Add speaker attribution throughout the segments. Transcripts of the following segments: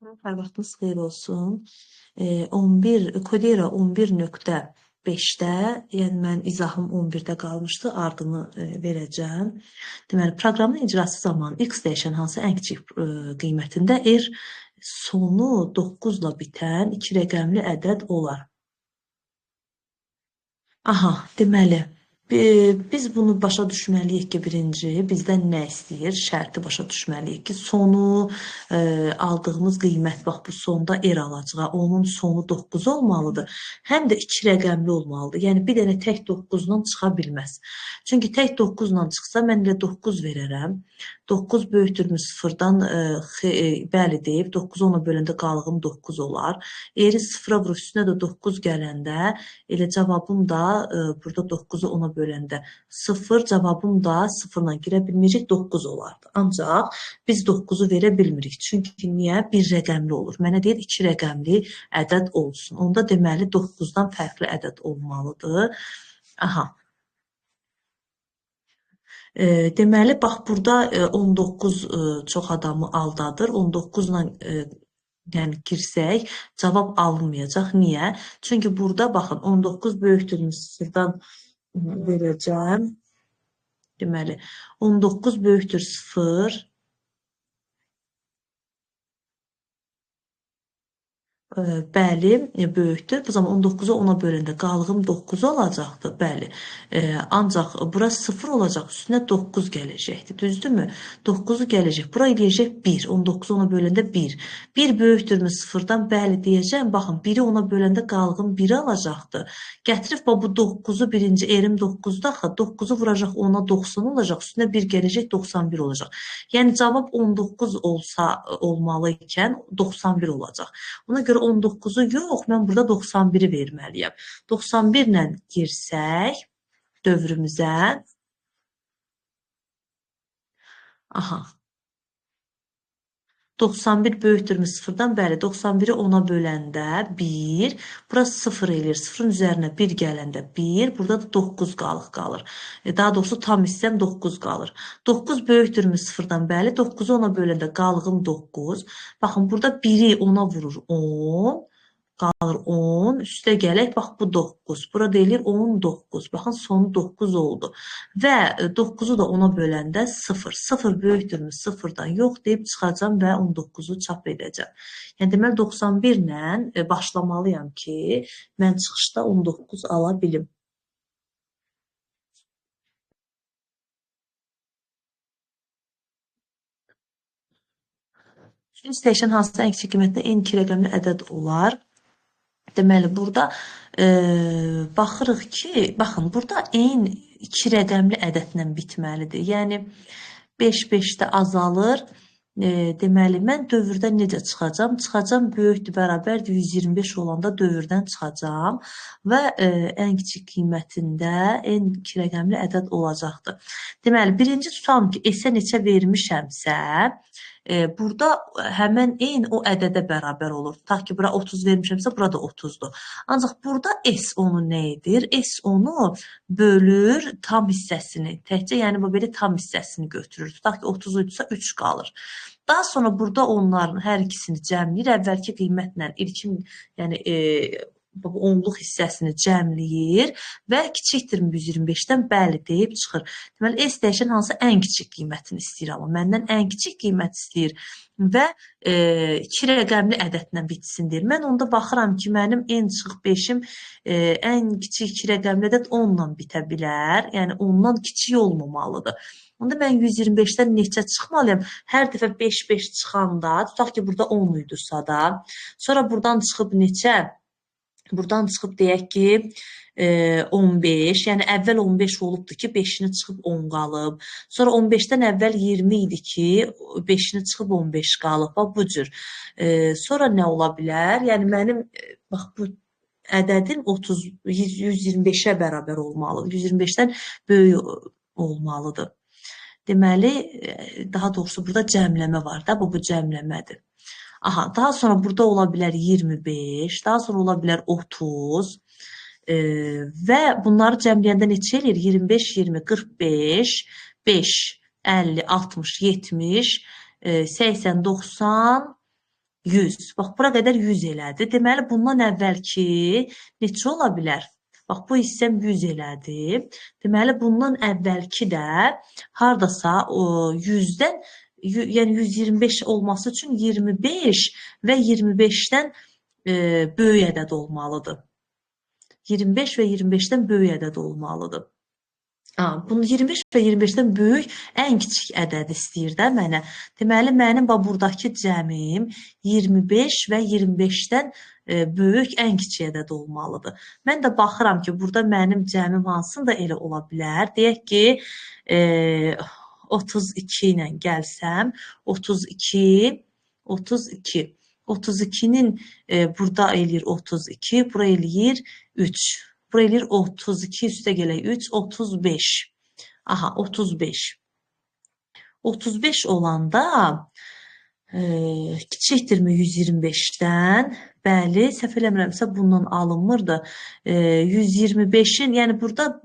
Speaker 1: Hər vaxtınız xeyir olsun. 11 Kodera 11.5-də, yəni mən izahım 11-də qalmışdı, ardını verəcəm. Deməli, proqramın icrası zamanı x dəyişən hansı ən kiçik qiymətində r sonu 9 ilə bitən 2 rəqəmli ədəd olar. Aha, deməli, biz bunu başa düşməliyik ki, birinci, bizdən nə istəyir? Şərti başa düşməliyik ki, sonu aldığımız qiymət, bax bu sonda r alacaq, onun sonu 9 olmalıdır. Həm də 2 rəqəmli olmalıdır. Yəni, bir dənə tək 9-dan çıxa bilməz. Çünki tək 9-dan çıxsa, mən elə 9 verərəm. 9 böyükdürmü 0-dan, bəli deyib, 9-u ona böləndə qalığım 9 olar. R-i 0-a vurur, üstünə də 9 gələndə, elə cavabım da burada 9-u ona böləndə 0, cavabım da 0-la girə bilməyəcək, 9 olardı. Ancaq biz 9-u verə bilmirik. Çünki niyə? Bir rəqəmli olur. Mənə deyir 2 rəqəmli ədəd olsun. Onda deməli 9-dan fərqli ədəd olmalıdır. Aha. Deməli, bax burada 19 çox adamı aldadır. 19-la yəni girsək, cavab alınmayacaq. Niyə? Çünki burada baxın, 19 böyükdür sıfırdan verəcəm. Deməli, 19 böyükdür 0. Bəli, böyükdür. Bu zaman 19-u 10-a böləndə qalığım 9 olacaqdır. Bəli. Ancaq bura 0 olacaq, üstünə 9 gələcəkdir. Düzdürmü? 9-u gələcək. Bura eləyəcək 1. 19-u 10-a böləndə 1. 1 böyükdürmü 0-dan? Bəli deyəcəm. Baxın, 1-i 10-a böləndə qalığım 1 alacaqdır. Gətirib bu 9-u birinci erim 9-da axı. 9-u vuracaq 10-a 90 olacaq. Üstünə 1 gələcək 91 olacaq. Yəni cavab 19 olsa olmalı ikən 91 olacaq. Ona görə 19-u yox, mən burada 91-i verməliyəm. 91 ilə girsək dövrümüzə. Aha. 91 böyükdürmü 0-dan? Bəli, 91-i 10-a böləndə 1. Burası 0 eləyir. 0-ın üzərinə 1 gələndə 1. Burada da 9 qalır. Daha doğrusu tam hissəm 9 qalır. 9 böyükdürmü 0-dan? Bəli, 9-u 10-a böləndə qalığım 9. Baxın, burada 1-i 10-a vurur 10. Qalır 10, üstə gələk, bax bu 9. Burada eləyir 19. Baxın, sonu 9 oldu. Və 9-u da 10-a böləndə 0. 0 böyükdürmü 0-dan? Yox deyib çıxacam və 19-u çap edəcəm. Yəni, deməli, 91 ilə başlamalıyam ki, mən çıxışda 19 ala bilim. X dəyişən hansısa ən kiçik qiymətdə eyni 2 rəqəmli ədəd olar. Deməli, burada baxırıq ki, baxın, burada eyni 2 rəqəmli ədədlə bitməlidir. Yəni, 5 5-də azalır. Deməli, mən dövrdən necə çıxacam? Çıxacam, böyükdür, bərabərdir, 125 olanda dövrdən çıxacam və ən kiçik qiymətində eyni 2 rəqəmli ədəd olacaqdır. Deməli, birinci tutalım ki, S-ə neçə vermişəmsə, burada həmən eyni o ədədə bərabər olur. Tutaq ki, bura 30 vermişəmsə, burada 30-dur. Ancaq burada S onu nə edir? S onu bölür tam hissəsini. Təkcə, yəni bu belə tam hissəsini götürür. Tutaq ki, 30 idsə 3 qalır. Daha sonra burada onların hər ikisini cəmləyir. Əvvəlki qiymətlə ilkin, yəni onluq hissəsini cəmləyir və kiçikdir 125-dən bəli deyib çıxır. Deməli, S dəyişən hansı ən kiçik qiymətini istəyir, amma məndən ən kiçik qiymət istəyir və 2 rəqəmli ədədlə bitsin deyir. Mən onda baxıram ki, mənim n-5-im ən kiçik 2 rəqəmli ədəd 10-la bitə bilər. Yəni, ondan kiçik olmamalıdır. Onda mən 125-dən neçə çıxmalıyam? Hər dəfə 5-5 çıxanda, tutaq ki, burada 10 idursa da, sonra buradan çıxıb neçə? Buradan çıxıb deyək ki, 15, yəni əvvəl 15 olubdur ki, 5-ini çıxıb 10 qalıb. Sonra 15-dən əvvəl 20 idi ki, 5-ini çıxıb 15 qalıb. Bax, bu cür. Sonra nə ola bilər? Yəni, mənim, bax, bu ədədin 125-ə bərabər olmalıdır. 125-dən böyük olmalıdır. Deməli, daha doğrusu burada cəmləmə var da, bu cəmləmədir. Aha, daha sonra burada ola bilər 25, daha sonra ola bilər 30 və bunları cəmləyəndə neçə eləyir? 25, 20, 45, 5, 50, 60, 70, 80, 90, 100. Bax, bura qədər 100 elədi. Deməli, bundan əvvəlki neçə ola bilər? Bax, bu hissəm 100 elədi. Deməli, bundan əvvəlki də hardasa 100-dən, yəni 125 olması üçün 25 və 25-dən böyük ədəd olmalıdır. 25 və 25-dən böyük ədəd olmalıdır. Bunu 25 və 25-dən böyük ən kiçik ədəd istəyir də mənə. Deməli, mənim buradakı cəmim 25 və 25-dən böyük ən kiçik ədəd olmalıdır. Mən də baxıram ki, burada mənim cəmim hansında elə ola bilər. Deyək ki, 32 ilə gəlsəm, 32, 32. 32-nin burada eləyir 32, bura eləyir 3. Bura eləyir 32, üstə gələk 3, 35. Aha, 35. 35 olanda kiçikdirmi 125-dən? Bəli, səhv eləmirəmsə bundan alınmırdı. 125-in, yəni burada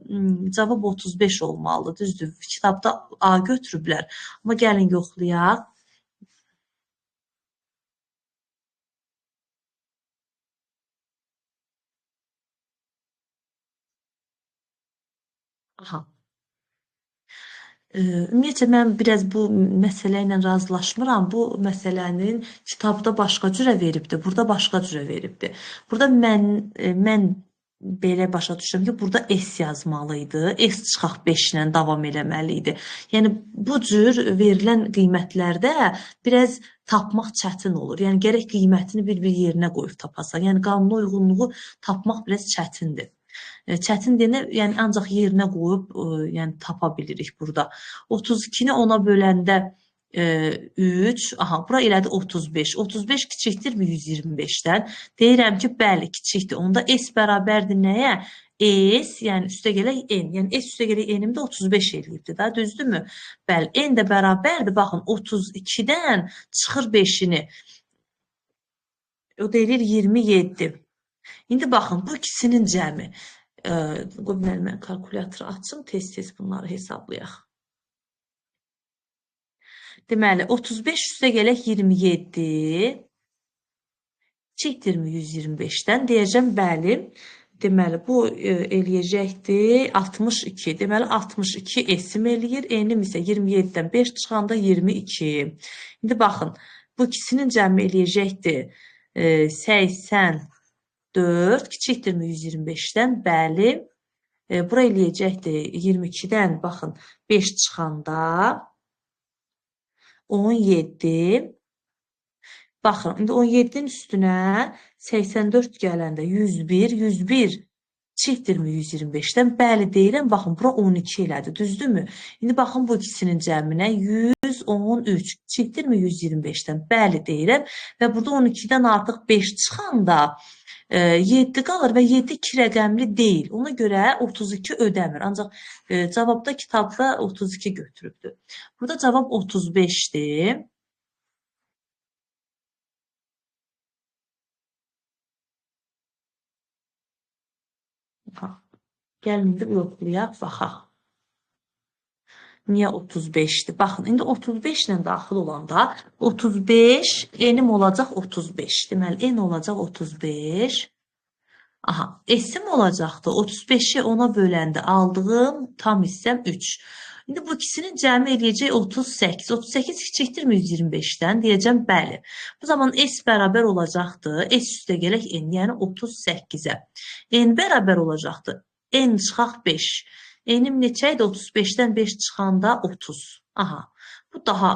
Speaker 1: cavab 35 olmalıdır, düzdür. Kitabda A götürüblər. Amma gəlin yoxlayaq. Aha. Ümumiyyətlə, mən biraz bu məsələ ilə razılaşmıram. Bu məsələnin kitabda başqa cürə veribdir, burada başqa cürə veribdir. Burada mən belə başa düşürəm ki, burada S yazmalı idi. S çıxaq 5 ilə davam eləməli idi. Yəni, bu cür verilən qiymətlərdə biraz tapmaq çətin olur. Yəni, gərək qiymətini bir yerinə qoyub tapasan. Yəni, qanuna uyğunluğu tapmaq biraz çətindir. Çətin deyəndə, yəni ancaq yerinə qoyub yəni tapa bilirik burada. 32-ni ona böləndə 3, aha, bura elədi 35. 35 kiçikdir 125-dən. Deyirəm ki, bəli, kiçikdir. Onda S bərabərdir nəyə? S, yəni üstə gələk N. Yəni S üstə gələk N-im də 35 eləyibdir da, düzdürmü? Bəli, N də bərabərdir. Baxın, 32-dən çıxır 5-ini. O deyilir 27. İndi baxın, bu ikisinin cəmi. Mən kalkulatoru açım, tez-tez bunları hesablayaq. Deməli, 35 üstə gələk 27, kiçikdirmi 125-dən? Deyəcəm, bəli. Deməli, bu eləyəcəkdir 62. Deməli, 62 S-im eləyir, N-im isə 27-dən 5 çıxanda 22. İndi baxın, bu ikisinin cəmi eləyəcəkdir 80. 4 kiçikdirmi 125-dən? Bəli. Bura eləyəcəkdir 22-dən, baxın, 5 çıxanda 17. Baxın, indi 17-nin üstünə 84 gələndə 101, 101 kiçikdirmi 125-dən? Bəli, deyirəm, baxın, bura 12 elədi, düzdürmü? İndi baxın, bu ikisinin cəminə 113 kiçikdirmi 125-dən? Bəli, deyirəm və burada 12-dən artıq 5 çıxanda 7 qalır və 7 2 rəqəmli deyil. Ona görə 32 ödəmir. Ancaq cavabda, kitabda 32 götürübdür. Burada cavab 35-dir. Gəlin indi yoxlayaq, baxaq. Niyə 35-dir? Baxın, indi 35 ilə daxil olanda 35, N-im olacaq 35. Deməli, N olacaq 35. Aha, S-im olacaqdır. 35-i ona böləndə aldığım tam hissəm 3. İndi bu ikisinin cəmi eləyəcək 38. 38 kiçikdirmi 125-dən? Deyəcəm, bəli. Bu zaman S bərabər olacaqdır. S üstə gələk N, yəni 38-ə. N bərabər olacaqdır. N çıxaq 5. N-im neçə idi? 35-dən 5 çıxanda 30. Aha, bu daha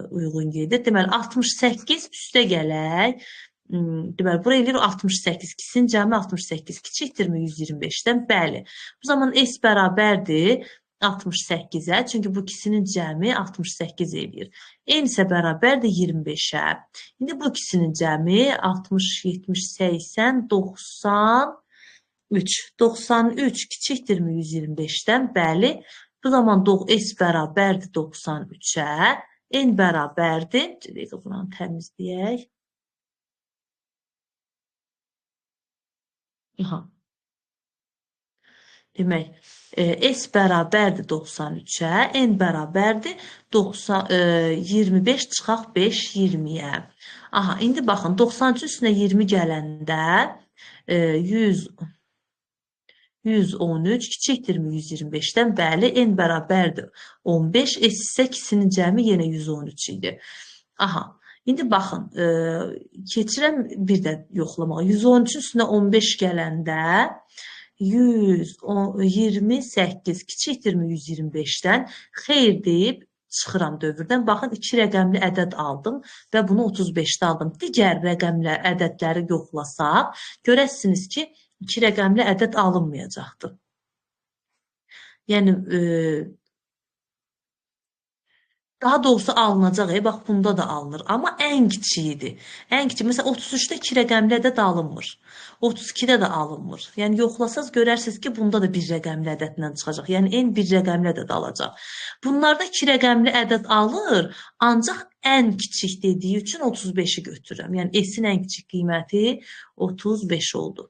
Speaker 1: uyğun gedir. Deməli, 68 üstə gələk. Deməli, bura eləyir 68. İkisinin cəmi 68. Kiçikdirmi 125-dən? Bəli. Bu zaman S bərabərdir 68-ə. Çünki bu ikisinin cəmi 68 eləyir. N isə bərabərdir 25-ə. İndi bu ikisinin cəmi 60, 70, 80, 90... 93 kiçikdirmi 125-dən? Bəli. Bu zaman S bərabərdir 93-ə. N bərabərdir. Dəqiqə bunu təmizləyək. Aha. Demək, S bərabərdir 93-ə, N bərabərdir 25 çıxaq 5, 20-yə. Aha, indi baxın, 93-ün üstünə 20 gələndə 100, 113 kiçikdirmi 125-dən? Bəli, N bərabərdir 15, S isə ikisinin cəmi yenə 113 idi. Aha, indi baxın, keçirəm bir də yoxlamağa. 113-ün üstünə 15 gələndə 128 kiçikdirmi 125-dən? Xeyr deyib çıxıram dövrdən. Baxın, 2 rəqəmli ədəd aldım və bunu 35-də aldım. Digər rəqəmli ədədləri yoxlasaq, görəsiniz ki, 2 rəqəmli ədəd alınmayacaqdır. Yəni, daha doğrusu alınacaq, bax bunda da alınır. Amma ən kiçiyidir. Ən kiçik, məsələn 33-də 2 rəqəmli ədəd alınmır. 32-də də alınmır. Yəni yoxlasaz görərsiniz ki, bunda da bir rəqəmli ədədlə çıxacaq. Yəni n bir rəqəmli ədəd alacaq. Bunlarda 2 rəqəmli ədəd alır, ancaq ən kiçik dediyi üçün 35-i götürürəm. Yəni s-in ən kiçik qiyməti 35 oldu.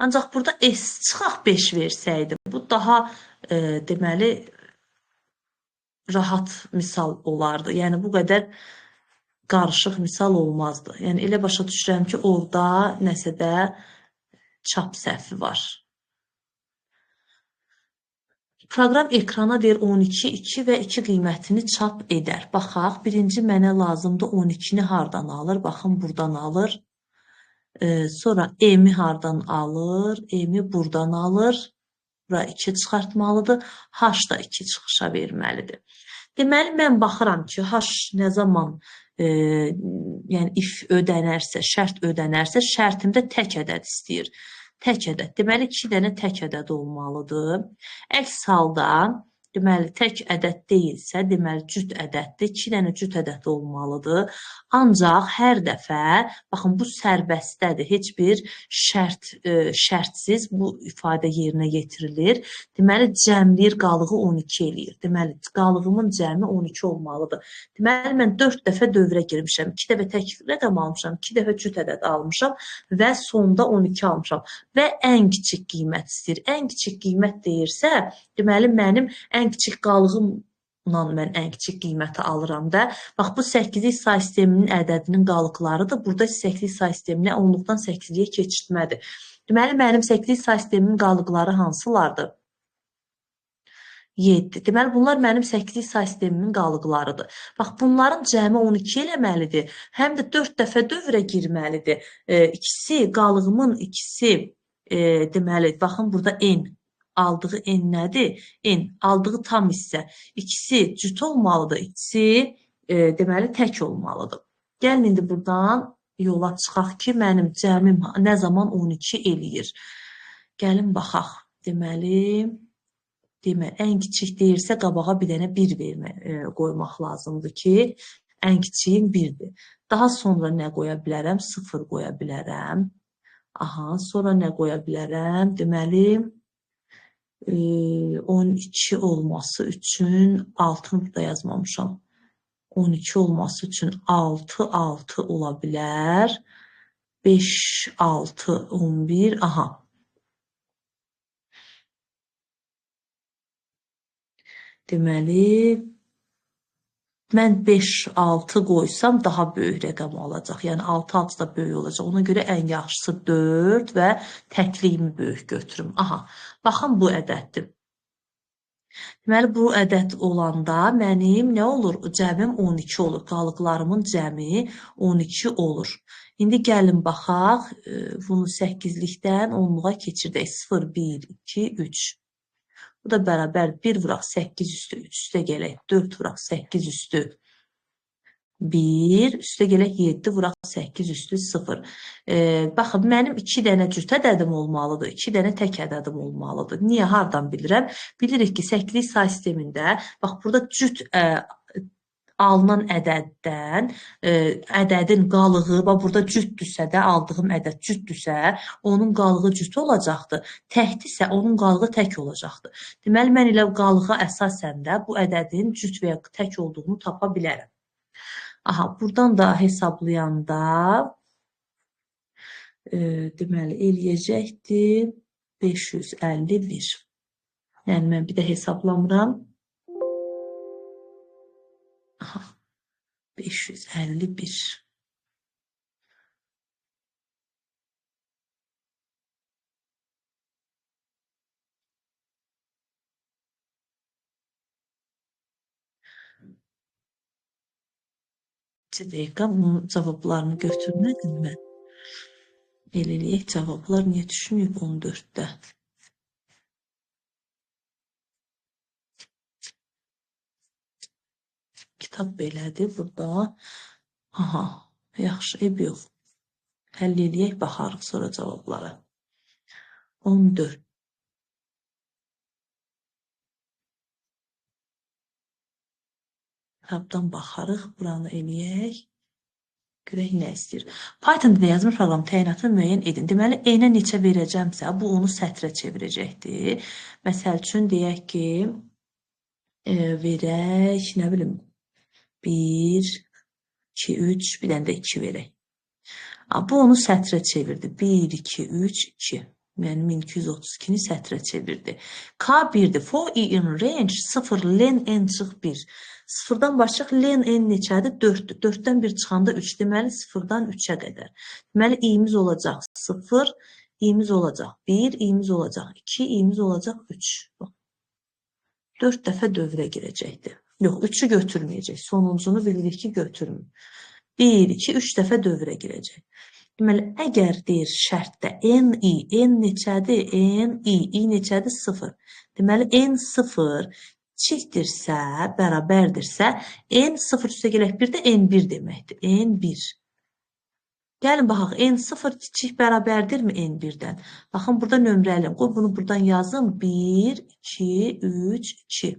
Speaker 1: Ancaq burada S çıxaq 5 versəydi, bu daha deməli rahat misal olardı. Yəni bu qədər qarışıq misal olmazdı. Yəni elə başa düşürəm ki, orada nəsə də çap səhvi var. Proqram ekrana deyir 12, 2 və 2 qiymətini çap edər. Baxaq, birinci mənə lazımdır 12-ni hardan alır? Baxın, buradan alır. Sonra M-i hardan alır? M-i buradan alır. Bura 2 çıxartmalıdır. H da 2 çıxışa verməlidir. Deməli, mən baxıram ki, H nə zaman yəni if ödənərsə, şərt ödənərsə, şərtimdə tək ədəd istəyir. Tək ədəd. Deməli, 2 dənə tək ədəd olmalıdır. Əks halda, deməli, tək ədəd deyilsə, deməli, cüt ədəddir. 2 dənə cüt ədəd olmalıdır. Ancaq hər dəfə, baxın, bu sərbəstdədir. Heç bir şərtsiz bu ifadə yerinə yetirilir. Deməli, cəmləyir, qalığı 12 eləyir. Deməli, qalığımın cəmi 12 olmalıdır. Deməli, mən 4 dəfə dövrə girmişəm. 2 dəfə tək rəqəm almışam, 2 dəfə cüt ədəd almışam və sonda 12 almışam. Və ən kiçik qiymət istəyir. Ən kiçik qiymət deyirsə, deməli, mənim ən kiçik qalığımla mən ən kiçik qiyməti alıram da. Bax, bu 8-lik say sisteminin ədədinin qalıqlarıdır. Burada 8-lik say sisteminə 10-luqdan 8-liyə keçirtmədir. Deməli, mənim 8-lik say sisteminin qalıqları hansılardır? 7. Deməli, bunlar mənim 8-lik say sistemimin qalıqlarıdır. Bax, bunların cəmi 12 eləməlidir. Həm də 4 dəfə dövrə girməlidir. İkisi, qalığımın ikisi, deməli, baxın, burada n. Aldığı n nədir? N. Aldığı tam hissə. İkisi cüt olmalıdır. İkisi, deməli, tək olmalıdır. Gəlin, indi buradan yola çıxaq ki, mənim cəmim nə zaman 12 eləyir. Gəlin, baxaq. Deməli, ən kiçik deyirsə, qabağa bir dənə 1 qoymaq lazımdır ki, ən kiçiyim 1-dir. Daha sonra nə qoya bilərəm? 0 qoya bilərəm. Aha, sonra nə qoya bilərəm? Deməli, 12 olması üçün 6-nı da yazmamışam. 12 olması üçün 6, 6 ola bilər. 5, 6, 11, aha. Deməli, mən 5, 6 qoysam daha böyük rəqəm olacaq. Yəni 6, 6 da böyük olacaq. Ona görə ən yaxşısı 4 və təkliyimi böyük götürüm. Aha, baxın bu ədəddir. Deməli, bu ədəd olanda mənim nə olur? Cəmim 12 olur. Qalıqlarımın cəmi 12 olur. İndi gəlin baxaq, bunu 8-likdən 10-luğa keçirdək. 0, 1, 2, 3. Bu da bərabər 1 vuraq 8 üstü 3 üstə gələk. 4 vuraq 8 üstü 1 üstə gələk 7 vuraq 8 üstü 0. Baxın, mənim 2 dənə cüt ədədim olmalıdır. 2 dənə tək ədədim olmalıdır. Niyə? Hardan bilirəm? Bilirik ki, 8-lik say sistemində, bax, burada cüt alınan ədəddən ədədin qalığı, bax, burada cütdürsə də, aldığım ədəd cütdürsə, onun qalığı cüt olacaqdır. Təkdirsə, onun qalığı tək olacaqdır. Deməli, mən elə qalığa əsasən də bu ədədin cüt və ya tək olduğunu tapa bilərəm. Aha, buradan da hesablayanda Deməli, eləyəcəkdir 551. Yəni, mən bir də hesablamıram. Aha, 551. İki dəqiqə bunun cavablarını götürmədim mən. Eləyək, cavablar niyə düşməyib 14-də? Kitab belədir burada. Aha, yaxşı, eb yox. Həll eləyək, baxarıq sonra cavablara. 14. Kitabdan baxarıq, buranı eləyək. Görək nə istəyir. Python dilində yazma proqramı təyinatını müəyyən edin. Deməli, n-ə neçə verəcəmsə, bu onu sətrə çevirəcəkdir. Məsəl üçün, deyək ki, verək, nə bilim, 1, 2, 3, bir dənə də 2 verək. Bu onu sətrə çevirdi. 1, 2, 3, 2. Yəni 1232-ni sətrə çevirdi. K1-dir. For i in range 0, len n çıx 1. 0-dan başlayaq, len n neçədir? 4-dür. 4-dən 1 çıxanda 3. Deməli, 0-dan 3-ə qədər. Deməli, i-miz olacaq 0, i-miz olacaq 1, i-miz olacaq 2, i-miz olacaq 3. 4 dəfə dövrə girəcəkdir. Yox, 3-ü götürməyəcək. Sonuncunu bilirik ki, götürmür. 1, 2, 3 dəfə dövrə girəcək. Deməli, əgər deyir şərtdə n neçədir? i neçədir? 0. Deməli, n0 kiçikdirsə, bərabərdirsə, n0 üstə gələk 1 də n1 deməkdir. n1. Gəlin, baxaq, n0 kiçik bərabərdirmi n1-dən? Baxın, burada nömrəliyim. Qoy, bunu buradan yazım. 1, 2, 3, 2.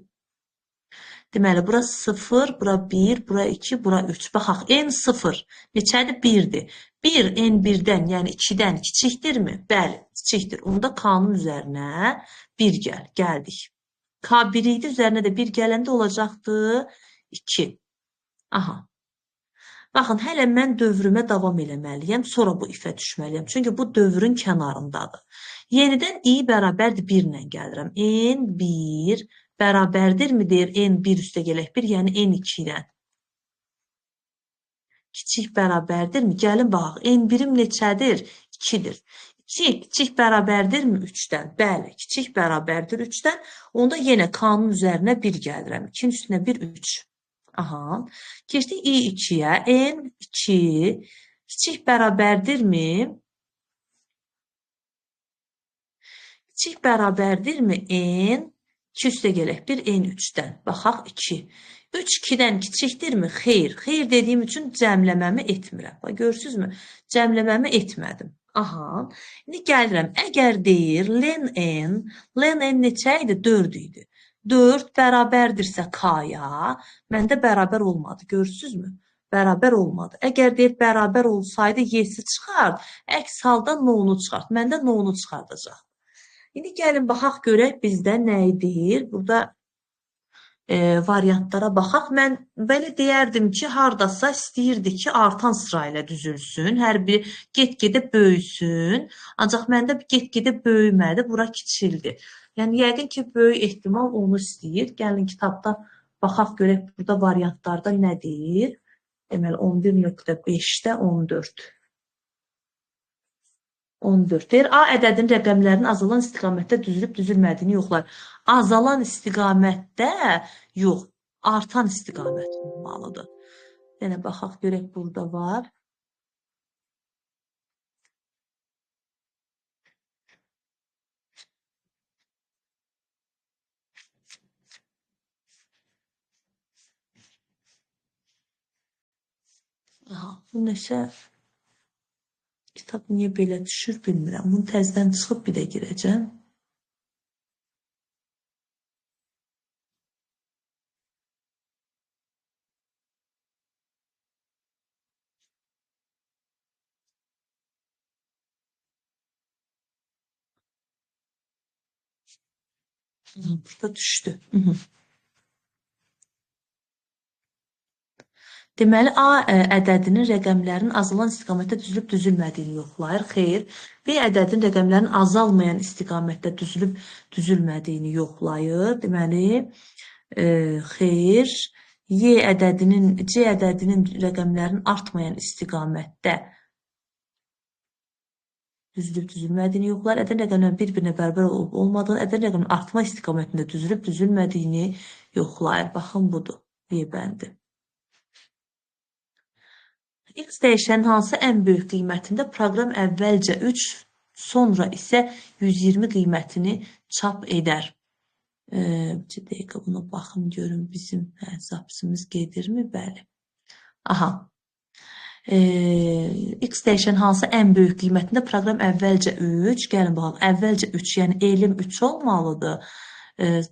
Speaker 1: Deməli, bura 0, bura 1, bura 2, bura 3. Baxaq, n0 neçədir? 1-dir. 1 n1-dən, yəni 2-dən kiçikdirmi? Bəli, kiçikdir. Onda k-nın üzərinə 1 gəl. Gəldik. K1 idi, üzərinə də 1 gələndə olacaqdı 2. Aha. Baxın, hələ mən dövrümə davam eləməliyəm, sonra bu ifə düşməliyəm. Çünki bu dövrün kənarındadır. Yenidən i bərabərdir 1 ilə gəlirəm. n1 bərabərdirmi deyir n1 üstə gələk 1, yəni n2 ilə. Kiçik bərabərdirmi? Gəlin baxaq, n1-im neçədir? 2-dir. 2 kiçik bərabərdirmi 3-dən? Bəli, kiçik bərabərdir 3-dən. Onda yenə k-nın üzərinə 1 gəlirəm. 2-nin üstünə 1, 3. Aha. Keçdik i2-yə. n2 kiçik bərabərdirmi? Kiçik bərabərdirmi? n 2 üstə gələk 1, n3-dən. Baxaq 2. 3 2-dən kiçikdirmi? Xeyr. Xeyr dediyim üçün cəmləməmi etmirəm. Görürsünüzmü? Cəmləməmi etmədim. Aha. İndi gəlirəm. Əgər deyir len n neçə idi? 4 idi. 4 bərabərdirsə k-ya, məndə bərabər olmadı. Görürsünüzmü? Bərabər olmadı. Əgər deyir bərabər olsaydı y-si çıxart, əks halda no-nu çıxart. Məndə no-nu çıxardacaq. İndi gəlin, baxaq görək bizdə nə deyir. Burada variantlara baxaq. Mən belə deyərdim ki, haradasa istəyirdi ki, artan sıra ilə düzülsün. Hər bir get-gedə böyüsün. Ancaq məndə get-gedə böyümədi. Bura kiçildi. Yəni, yəqin ki, böyük ehtimal onu istəyir. Gəlin, kitabda baxaq görək burada variantlarda nə deyir. Deməli, 11.5-də 14. 14 deyir. A ədədin rəqəmlərinin azalan istiqamətdə düzülüb düzülmədiyini yoxlar. Azalan istiqamətdə yox, artan istiqamət olmalıdır. Yəni, baxaq görək burada var. Aha, bu nəsə kitab niyə belə düşür bilmirəm. Bunu təzdən çıxıb bir də girəcəm. Burada düşdü. Deməli, A ədədinin rəqəmlərin azalan istiqamətdə düzülüb düzülmədiyini yoxlayır. Xeyr. B ədədinin rəqəmlərin azalmayan istiqamətdə düzülüb düzülmədiyini yoxlayır. Deməli, xeyr. C ədədinin rəqəmlərin artmayan istiqamətdə düzülüb düzülmədiyini yoxlayır. Ədəd rəqəmlərin bir-birinə bərabər olub olmadığını, ədəd rəqəmlərin artma istiqamətində düzülüb düzülmədiyini yoxlayır. Baxın, budur. B bəndi. X dəyişənin hansı ən böyük qiymətində proqram əvvəlcə 3, sonra isə 120 qiymətini çap edər. Bir dəqiqə buna baxım, görün bizim zapsımız gedirmi? Bəli. Aha. X dəyişən hansı ən böyük qiymətində proqram əvvəlcə 3, gəlin baxaq, əvvəlcə 3, yəni elim 3 olmalıdır.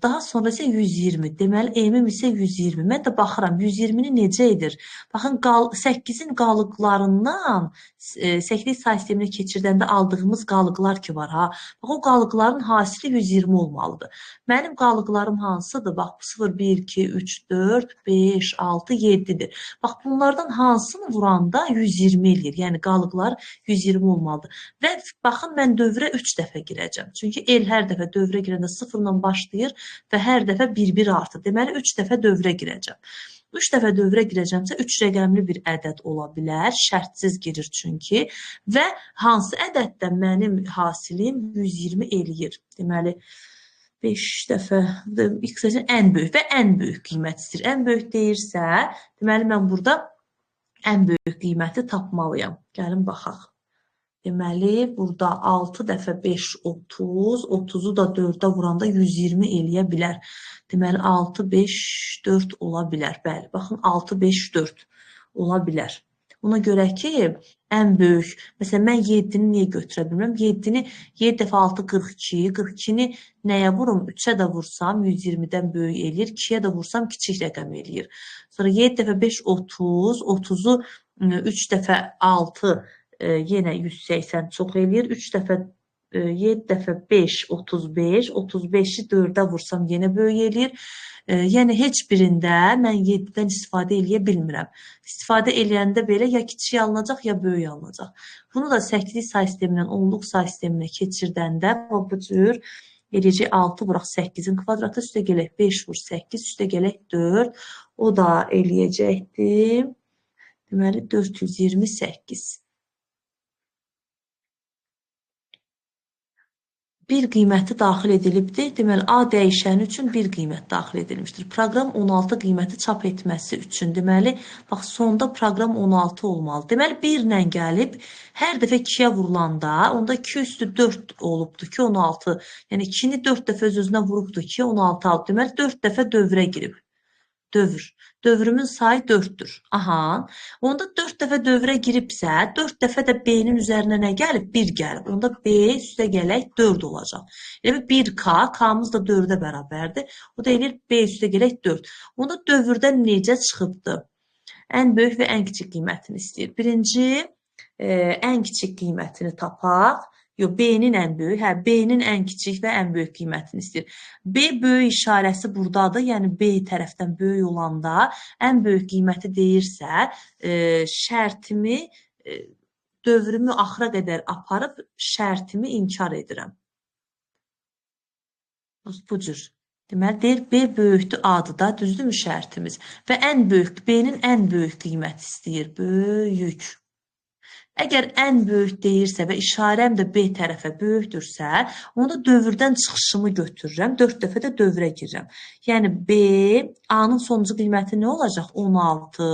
Speaker 1: Daha sonra isə 120. Deməli, eğimim isə 120. Mən də baxıram, 120-ni necə edir? Baxın, 8-in qalıqlarından 8 say sisteminə keçirdəndə aldığımız qalıqlar ki var, ha. Bax, o qalıqların hasili 120 olmalıdır. Mənim qalıqlarım hansıdır? Bax, 0, 1, 2, 3, 4, 5, 6, 7-dir. Bax, bunlardan hansını vuranda 120 eləyir. Yəni, qalıqlar 120 olmalıdır. Və baxın, mən dövrə 3 dəfə girəcəm. Çünki el hər dəfə dövrə girəndə 0-la başlayır və hər dəfə 1-1 artır. Deməli, 3 dəfə dövrə girəcəm. 3 dəfə dövrə girəcəmsə, 3 rəqəmli bir ədəd ola bilər. Şərtsiz girir çünki. Və hansı ədəddən mənim hasilim 120 eləyir? Deməli, 5 dəfə X ən böyük və ən böyük qiymət istəyir. Ən böyük deyirsə, deməli, mən burada ən böyük qiyməti tapmalıyam. Gəlin, baxaq. Deməli, burada 6 dəfə 5, 30, 30-u da 4-ə vuranda 120 eləyə bilər. Deməli, 6, 5, 4 ola bilər. Bəli, baxın, 6, 5, 4 ola bilər. Ona görə ki, ən böyük, məsələn, mən 7-ni niyə götürə bilmirəm? 7-ni 7 dəfə 6, 42, 42-ni nəyə vurum? 3-ə də vursam 120-dən böyük eləyir, 2-yə də vursam kiçik rəqəm eləyir. Sonra 7 dəfə 5, 30, 30-u 3 dəfə 6, yenə 180 çox eləyir. 3 dəfə 7 dəfə 5, 35, 35-i 4-ə vursam yenə böyük eləyir. Yəni, heç birində mən 7-dən istifadə eləyə bilmirəm. İstifadə eləyəndə belə ya kiçik alınacaq, ya böyük alınacaq. Bunu da 8 say sistemindən 10-luq say sisteminə keçirdəndə bu cür eləyəcək 6 vuraq 8-in kvadratı, üstə gələk 5 vur 8, üstə gələk 4. O da eləyəcəkdir. Deməli, 428. Bir qiyməti daxil edilibdir. Deməli, A dəyişəni üçün bir qiymət daxil edilmişdir. Proqram 16 qiyməti çap etməsi üçün. Deməli, bax, sonda proqram 16 olmalı. Deməli, 1 ilə gəlib, hər dəfə 2-yə vurulanda, onda 2 üstü 4 olubdur ki, 16. Yəni, 2-ni 4 dəfə öz-özünə vurubdur ki, 16 alıb. Deməli, 4 dəfə dövrə girib. Dövrümün sayı 4-dür. Aha. Onda 4 dəfə dövrə giribsə, 4 dəfə də B-nin üzərinə nə gəlib? 1 gəlib. Onda B üstə gələk 4 olacaq. Yəni 1K, K-mız da 4-ə bərabərdir. O da eləyir B üstə gələk 4. Onda dövrdən necə çıxıbdır? Ən böyük və ən kiçik qiymətini istəyir. Birinci, ən kiçik qiymətini tapaq. Yox, B-nin ən böyük, B-nin ən kiçik və ən böyük qiymətini istəyir. B böyük işarəsi buradadır, yəni B tərəfdən böyük olanda ən böyük qiyməti deyirsə, şərtimi, dövrümü axıra qədər aparıb şərtimi inkar edirəm. Bu cür. Deməli, deyir, B böyükdür A-dır da, düzdürmü şərtimiz? Və ən böyük, B-nin ən böyük qiyməti istəyir, böyük. Əgər ən böyük deyirsə və işarəm də B tərəfə böyükdürsə, onda dövrdən çıxışımı götürürəm, 4 dəfə də dövrə girirəm. Yəni, B, A-nın sonuncu qiyməti nə olacaq? 16,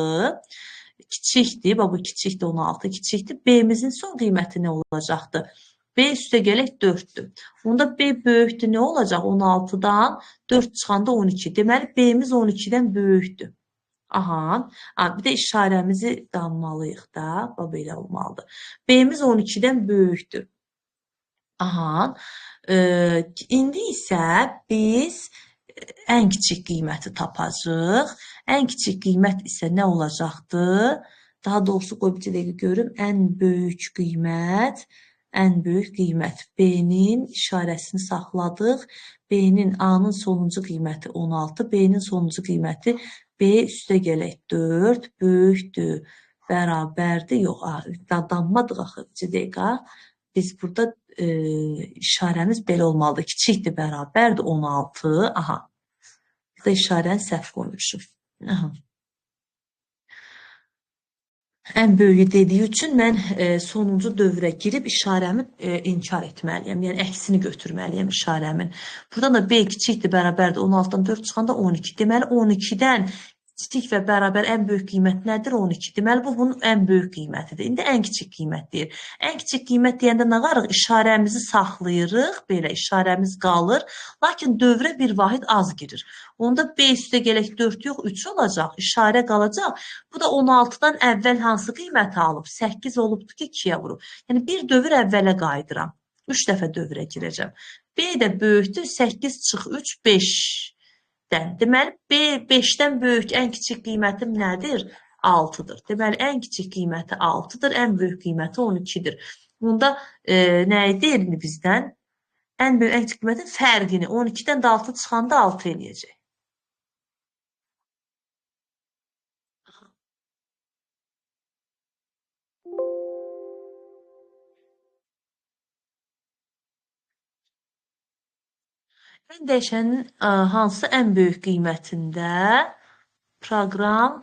Speaker 1: kiçikdir, bu kiçikdir, 16 kiçikdir. B-mizin son qiyməti nə olacaqdır? B üstə gələk 4-dür. Onda B böyükdür, nə olacaq? 16-dan 4 çıxanda 12. Deməli, B-miz 12-dən böyükdür. Aha, bir də işarəmizi danmalıyıq da, belə olmalıdır. B-miz 12-dən böyükdür. Aha, indi isə biz ən kiçik qiyməti tapacaq. Ən kiçik qiymət isə nə olacaqdır? Daha doğrusu, qoy bir dəqiqə görüm. Ən böyük qiymət B-nin işarəsini saxladıq. B-nin A-nın sonuncu qiyməti 16, B-nin sonuncu qiyməti B üstə gələk 4 böyükdür, bərabərdir. Yox, dadanmadıq axı. 2 dəqiqə. Biz burada işarəmiz belə olmalıdır. Kiçikdir, bərabərdir 16. Aha. Burada işarəni səhv qoymuşum. Aha. Ən böyüyü dediyi üçün mən sonuncu dövrə girib işarəmi inkar etməliyəm. Yəni əksini götürməliyəm işarəmin. Buradan da B kiçikdir, bərabərdir. 16-dan 4 çıxanda 12. Deməli 12-dən kiçik və bərabər ən böyük qiymət nədir? 12. Deməli bu bunun ən böyük qiymətidir. İndi ən kiçik qiymət deyir. Ən kiçik qiymət deyəndə nə qarıq? İşarəmizi saxlayırıq. Belə işarəmiz qalır. Lakin dövrə bir vahid az girir. Onda B üstə gələk 4 yox 3 olacaq. İşarə qalacaq. Bu da 16-dan əvvəl hansı qiyməti alıb? 8 olubdur ki 2-yə vurub. Yəni bir dövr əvvələ qayıdıram. 3 dəfə dövrə girəcəm. B də böyükdür. 8 çıx 3 5. Deməli, B 5-dən böyük ən kiçik qiymətim nədir? 6-dır. Deməli, ən kiçik qiyməti 6-dır, ən böyük qiyməti 12-dir. Bunda nəyi deyir bizdən? Ən böyük, ən kiçik qiymətin fərqini 12-dən də 6 çıxanda 6 eləyəcək. Ən dəyişənin hansı ən böyük qiymətində proqram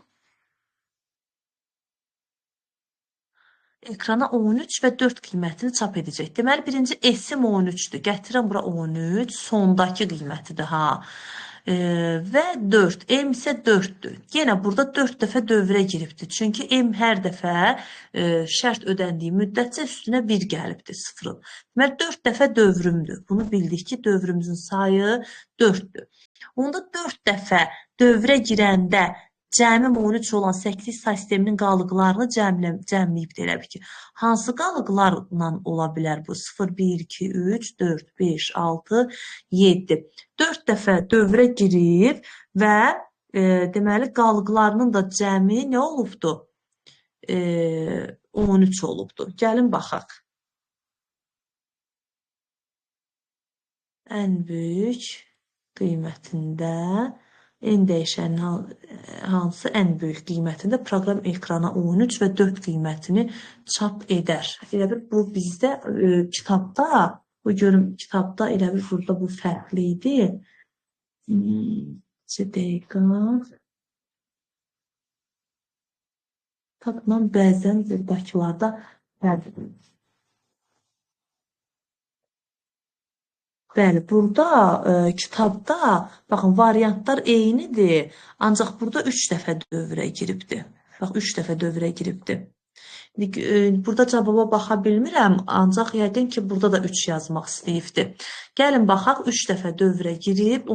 Speaker 1: ekrana 13 və 4 qiymətini çap edəcək. Deməli, birinci S-im 13-dür. Gətirəm bura 13, sondakı qiymətidir ha. Və 4, M isə 4-dür. Yenə burada 4 dəfə dövrə giribdir. Çünki M hər dəfə şərt ödəndiyi müddətcə üstünə 1 gəlibdir, 0-ın. Deməli, 4 dəfə dövrümdür. Bunu bildik ki, dövrümüzün sayı 4-dür. Onda 4 dəfə dövrə girəndə cəmim 13 olan 8 say sisteminin qalıqlarını cəmləyib deyirəm ki, hansı qalıqlarla ola bilər bu? 0, 1, 2, 3, 4, 5, 6, 7. 4 dəfə dövrə girib və deməli qalıqlarının da cəmi nə olubdur? 13 olubdur. Gəlin baxaq. Ən böyük qiymətində n dəyişənin hansı ən böyük qiymətində proqram ekrana 13 və 4 qiymətini çap edər. Elə bir bu bizdə kitabda, bu görüm kitabda elə bir burada bu fərqli idi. 2 dəqiqə. Kitabla bəzən buradakılarda fərqli. Bəli, burada kitabda baxın variantlar eynidir, ancaq burada 3 dəfə dövrə giribdir. Bax 3 dəfə dövrə giribdir. Burada cavaba baxa bilmirəm, ancaq yəqin ki burada da 3 yazmaq istəyibdir. Gəlin baxaq 3 dəfə dövrə girib,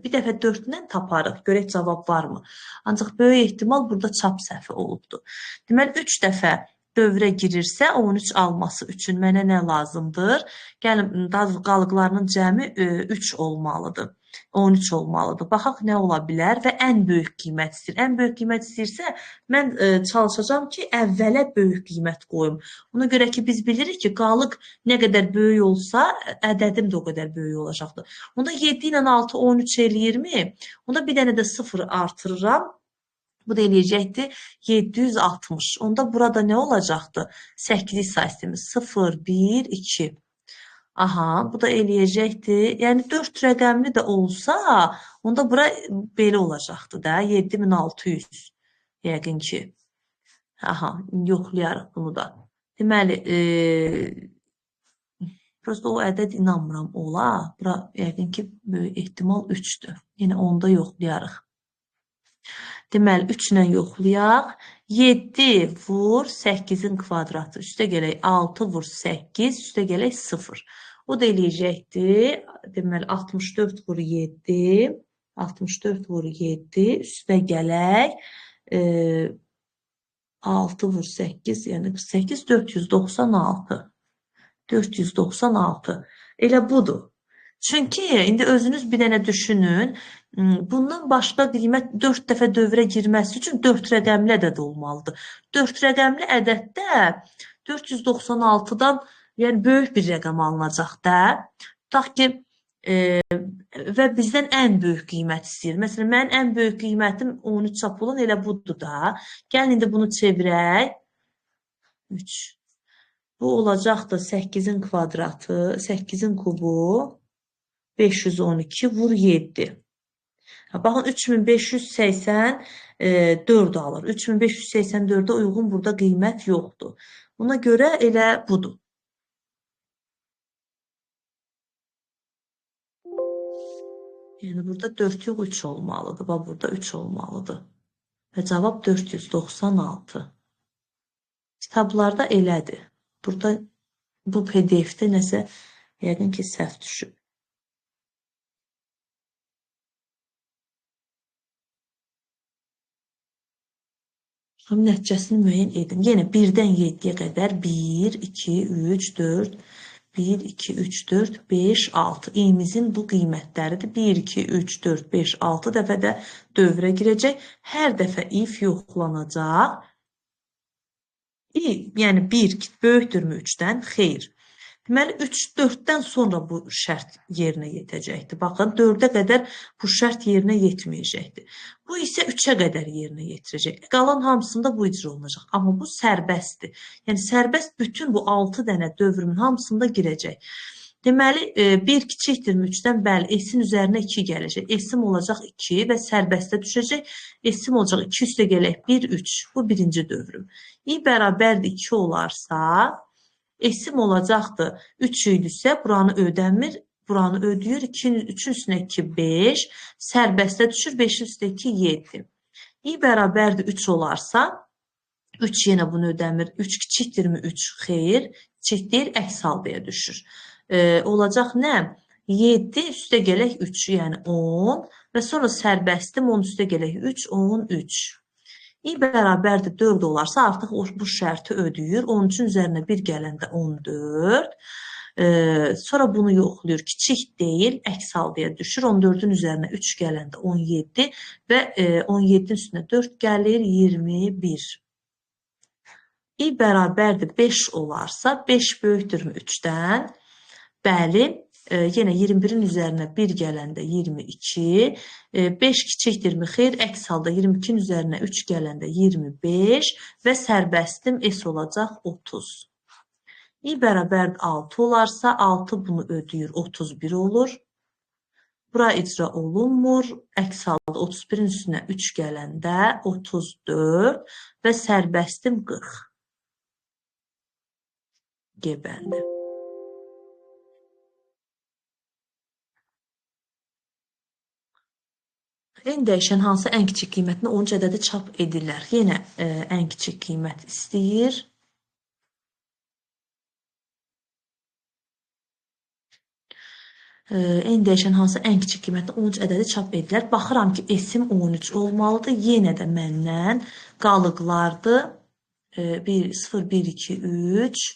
Speaker 1: bir dəfə 4-dən taparıq, görək cavab varmı? Ancaq böyük ehtimal burada çap səhvi olubdur. Deməli 3 dəfə dövrə girirsə 13 alması üçün mənə nə lazımdır? Gəlin, qalıqlarının cəmi 3 olmalıdır. 13 olmalıdır. Baxaq nə ola bilər və ən böyük qiymət istəyir. Ən böyük qiymət istəyirsə, mən çalışacağam ki, əvvələ böyük qiymət qoyum. Ona görə ki, biz bilirik ki, qalıq nə qədər böyük olsa, ədədim də o qədər böyük olacaqdır. Onda 7 ilə 6, 13 eləyirmi? Onda bir dənə də 0 artırıram. Bu da eləyəcəkdir 760. Onda burada nə olacaqdır? 8 say sistemi 0, 1, 2. Aha, bu da eləyəcəkdir. Yəni 4 rəqəmli də olsa, onda bura belə olacaqdır da. 7600. Yəqin ki. Aha, yoxlayarıq bunu da. Deməli, prosta o ədəd inanmıram ola. Bura yəqin ki, böyük ehtimal 3-dür. Yəni onda yoxlayarıq. Deməli, 3 ilə yoxlayaq. 7 vur 8-in kvadratı. Üstə gələk 6 vur 8, üstə gələk 0. O da eləyəcəkdir. Deməli, 64 vur 7. 64 vur 7. Üstə gələk 6 vur 8. Yəni 8, 496. 496. Elə budur. Çünki indi özünüz bir dənə düşünün. Bundan başqa qiymət 4 dəfə dövrə girməsi üçün 4 rəqəmli ədəd olmalıdır. 4 rəqəmli ədəddə 496-dan yəni böyük bir rəqəm alınacaq da. Tutaq ki, və bizdən ən böyük qiymət istəyir. Məsələn, mənim ən böyük qiymətim 13 çap olan elə budur da. Gəlin indi bunu çevirək. 3. Bu olacaqdır 8-in kvadratı, 8-in kubu 512 vur 7. Baxın 3584 alır. 3584-ə uyğun burada qiymət yoxdur. Buna görə elə budur. Yəni burada 4 yox 3 olmalıdır. Bax burada 3 olmalıdır. Və cavab 496. Kitablarda elədir. Burada bu PDF-də nəsə yəqin ki səhv düşüb. Sonra nəticəsini müəyyən edin. Yenə 1-dən 7-yə qədər 1, 2, 3, 4, 1, 2, 3, 4, 5, 6. İyimizin bu qiymətləridir. 1, 2, 3, 4, 5, 6 dəfə də dövrə girəcək. Hər dəfə if yoxlanacaq. Yəni 1 böyükdürmü 3-dən? Xeyr. Deməli, 3-4-dən sonra bu şərt yerinə yetəcəkdir. Baxın, 4-ə qədər bu şərt yerinə yetməyəcəkdir. Bu isə 3-ə qədər yerinə yetirəcək. Qalan hamısında bu icra olunacaq. Amma bu sərbəstdir. Yəni, sərbəst bütün bu 6 dənə dövrün hamısında girəcək. Deməli, 1 kiçikdirmi 3-dən? Bəli, S-in üzərinə 2 gələcək. S-im olacaq 2 və sərbəstə düşəcək. S-im olacaq 2 üstə gələk 1, 3. Bu birinci dövrüm. I bərabərdir 2 olarsa, S-im olacaqdır 3 idisə, buranı ödənmir, buranı ödəyir. 3-ün üstünə 2, 5. Sərbəstə düşür, 5-in üstə 2, 7. I bərabərdir 3 olarsa, 3 yenə bunu ödəmir. 3 kiçikdirmi 3? Xeyr. Kiçik deyil, əks haldaya düşür. Olacaq nə? 7 üstə gələk 3, yəni 10 və sonra sərbəstim 10 üstə gələk 3, 10, 3. I bərabərdir 4 olarsa artıq bu şərti ödəyir. 13-ün üzərinə 1 gələndə 14. Sonra bunu yoxlayır. Kiçik deyil, əks haldaya düşür. 14-ün üzərinə 3 gələndə 17 və 17-nin üstünə 4 gəlir 21. I bərabərdir 5 olarsa 5 böyükdürmü 3-dən? Bəli. Yenə 21-in üzərinə 1 gələndə 22, 5 kiçikdirmi? Xeyr, əks halda 22-nin üzərinə 3 gələndə 25 və sərbəstim S olacaq 30. I bərabər 6 olarsa 6 bunu ödəyir, 31 olur. Bura icra olunmur, əks halda 31-in üstünə 3 gələndə 34 və sərbəstim 40. G bəndi. N dəyişən hansı ən kiçik qiymətini 13 ədədi çap edirlər. Yenə ən kiçik qiymət istəyir. N dəyişən hansı ən kiçik qiymətini 13 ədədi çap edirlər. Baxıram ki, S-im 13 olmalıdır. Yenə də məndən qalıqlardır. 0, 1, 2, 3,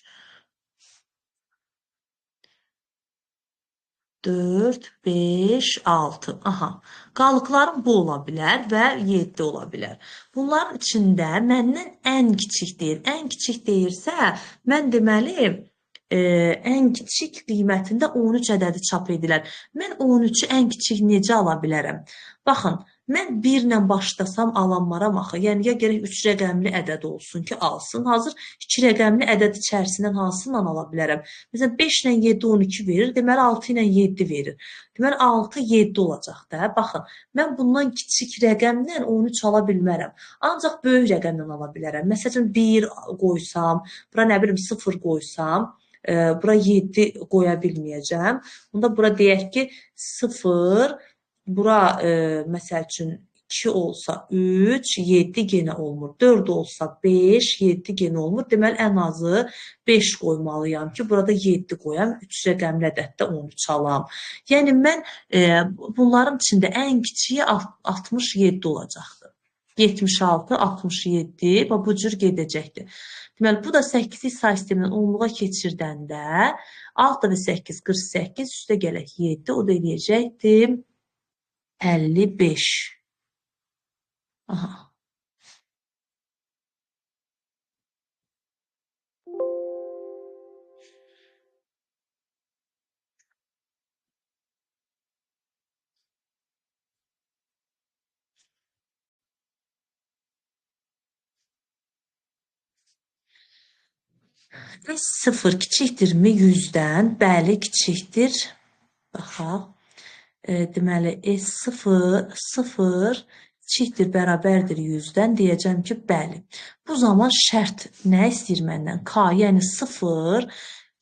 Speaker 1: 4, 5, 6. Aha. Qalıqlarım bu ola bilər və 7 ola bilər. Bunların içində məndən ən kiçik deyir. Ən kiçik deyirsə, mən deməli, ən kiçik qiymətində 13 ədədi çap edilər. Mən 13-ü ən kiçik necə ala bilərəm? Baxın, mən 1 ilə başlasam alanmaram axı. Yəni, ya gərək 3 rəqəmli ədəd olsun ki, alsın. Hazır 2 rəqəmli ədəd içərisindən hansından ala bilərəm? Məsələn, 5 ilə 7, 12 verir. Deməli, 6 ilə 7 verir. Deməli, 6, 7 olacaq da. Baxın, mən bundan kiçik rəqəmlə 13 ala bilmərəm. Ancaq böyük rəqəmlə ala bilərəm. Məsələn, 1 qoysam, bura nə bilim 0 qoysam, bura 7 qoya bilməyəcəm. Bunda bura deyək ki, 0, bura məsəl üçün 2 olsa 3, 7 genə olmur. 4 olsa 5, 7 genə olmur. Deməli, ən azı 5 qoymalıyam ki, burada 7 qoyam. 3 rəqəmli ədəddə 13 alam. Yəni, mən bunların içində ən kiçiyi 67 olacaqdır. 76, 67 və bu cür gedəcəkdir. Deməli, bu da 8 say sistemindən onluğa keçirdəndə 6 və 8, 48, üstə gələk 7, o da eləyəcəkdir 55. Aha. S0 kiçikdirmi 100-dən? Bəli, kiçikdir. Baxaq. Deməli, S0 kiçikdir, bərabərdir 100-dən. Deyəcəm ki, bəli. Bu zaman şərt nə istəyir məndən? K, yəni 0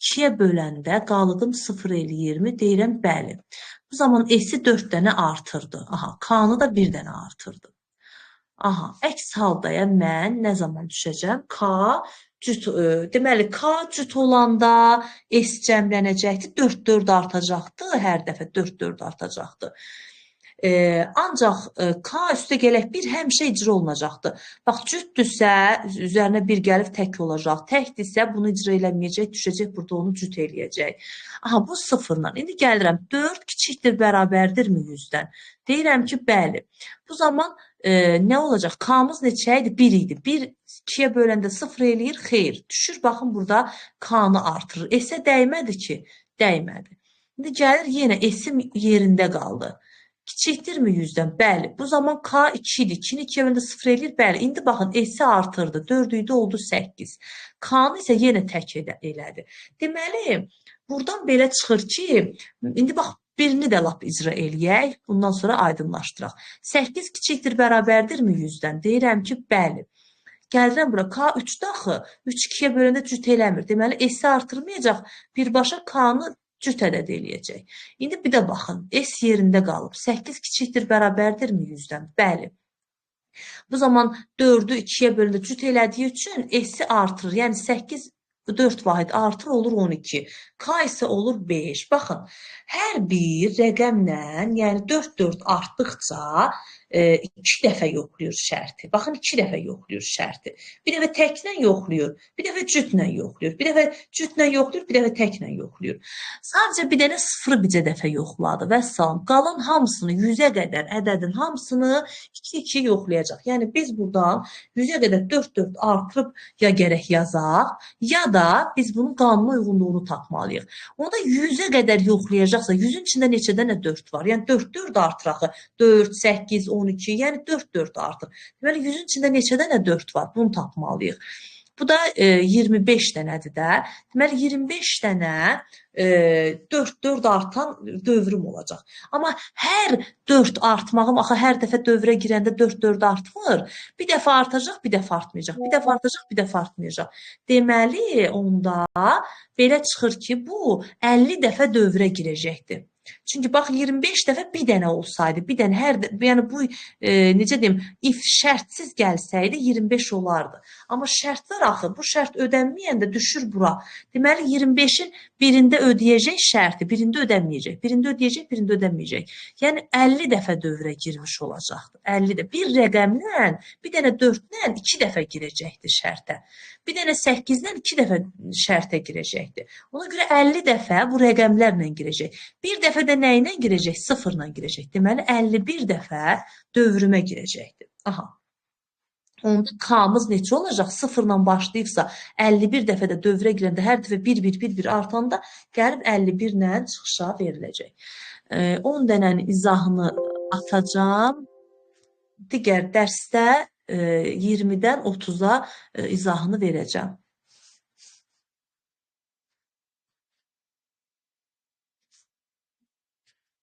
Speaker 1: 2-yə böləndə qalıdım 0 eləyirmi? Deyirəm, bəli. Bu zaman S-i 4 dənə artırdı. Aha, K-nı da 1 dənə artırdı. Aha, əks halda mən nə zaman düşəcəm? K cüt, deməli, K cüt olanda S cəmlənəcəkdir, 4-4 artacaqdır, hər dəfə 4-4 artacaqdır. Ancaq K üstə gələk 1 həmişə icra olunacaqdır. Bax, cütdürsə, üzərinə 1 gəlib tək olacaq. Təkdirsə, bunu icra eləməyəcək, düşəcək, burada onu cüt eləyəcək. Aha, bu 0-la. İndi gəlirəm, 4 kiçikdir, bərabərdirmi 100-dən? Deyirəm ki, bəli. Bu zaman nə olacaq? K-mız neçə idi? 1 idi. 1 2-yə böləndə 0 eləyir, xeyr. Düşür, baxın, burada K-nı artırır. S-ə dəymədi ki, dəymədi. İndi gəlir, yenə S-im yerində qaldı. Kiçikdirmi 100-dən? Bəli. Bu zaman K 2 idi. 2-ni 2-yə böləndə 0 eləyir. Bəli. İndi baxın, S-i artırdı. 4 idi, oldu 8. K-nı isə yenə tək elədi. Deməli, buradan belə çıxır ki, indi bax, birini də lap icra eləyək. Bundan sonra aydınlaşdıraq. 8 kiçikdir, bərabərdirmi 100-dən? Deyirəm ki, bəli. Gəlirəm bura. K 3-də axı. 3 2-yə böləndə cüt eləmir. Deməli, S-i artırmayacaq. Birbaşa K-nı cüt ədəd eləyəcək. İndi bir də baxın. S yerində qalıb. 8 kiçikdir, bərabərdirmi 100-dən? Bəli. Bu zaman 4-ü 2-yə böləndə cüt elədiyi üçün S-i artırır. Yəni 8 4 vahid artır olur 12. K isə olur 5. Baxın, hər bir rəqəmlə, yəni 4-4 artdıqca 2 dəfə yoxlayır şərti. Baxın, 2 dəfə yoxlayır şərti. Bir dəfə təklə yoxlayır, bir dəfə cütlə yoxlayır, bir dəfə cütlə yoxlayır, bir dəfə təklə yoxlayır. Sadəcə bir dənə 0-ı bircə dəfə yoxladı və salam. Qalan hamısını 100-ə qədər ədədin hamısını 2-2 yoxlayacaq. Yəni biz buradan 100-ə qədər 4-4 artırıb ya gərək yazaq, ya da biz bunun qanuna uyğunluğunu tapmalıyıq. Onda 100-ə qədər yoxlayacaqsa, 100-ün içində neçə dənə 4 var? Yəni 4-4 artır axı. 4, 8, 12, yəni 4-4 artır. Deməli, 100-ün içində neçə dənə 4 var? Bunu tapmalıyıq. Bu da 25 dənədir də. Deməli, 25 dənə 4-4 artan dövrüm olacaq. Amma hər 4 artmağım, axı hər dəfə dövrə girəndə 4-4 artmır. Bir dəfə artacaq, bir dəfə artmayacaq. Bir dəfə artacaq, bir dəfə artmayacaq. Deməli, onda belə çıxır ki, bu 50 dəfə dövrə girəcəkdir. Çünki bax 25 dəfə bir dənə olsaydı, bir dənə hər yəni bu necə deyim, if şərtsiz gəlsəydi 25 olardı. Amma şərt var axı, bu şərt ödənməyəndə düşür bura. Deməli 25-in birində ödəyəcək şərti, birində ödəməyəcək. Birində ödəyəcək, birində ödəməyəcək. Yəni 50 dəfə dövrə girmiş olacaqdı. 50 də bir rəqəmlə, bir dənə 4-lə 2 dəfə girəcəkdi şərtə. Bir dənə 8-lə 2 dəfə şərtə girəcəkdi. Ona görə 50 dəfə bu rəqəmlərlə girəcək. Bir dəfə də nə ilə girəcək? 0-la girəcək. Deməli, 51 dəfə dövrümə girəcəkdir. Aha. Onda K-mız neçə olacaq? 0-la başlayıbsa, 51 dəfə də dövrə girəndə, hər dəfə 1-1 artanda gəlib 51-lə çıxışa veriləcək. 10 dənənin izahını atacağım. Digər dərsdə 20-dən 30-a izahını verəcəm.